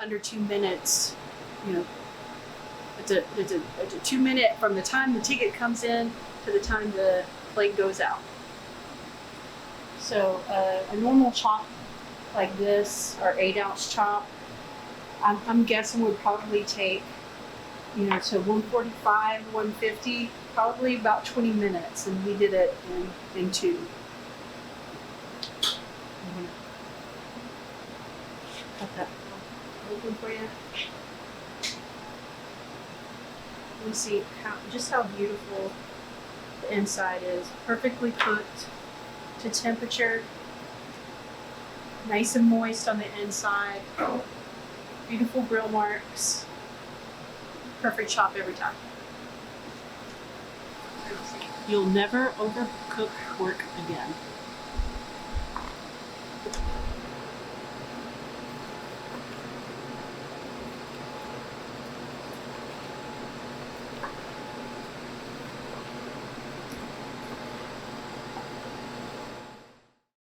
under 2 minutes. You know, it's a 2 minute from the time the ticket comes in to the time the plate goes out. So a normal chop like this, or 8-ounce chop, I'm guessing would probably take, you know, to 145, 150, probably about 20 minutes, and we did it in 2. Cut that open for you. You see just how beautiful the inside is. Perfectly cooked to temperature. Nice and moist on the inside. Beautiful grill marks. Perfect chop every time. You'll never overcook pork again.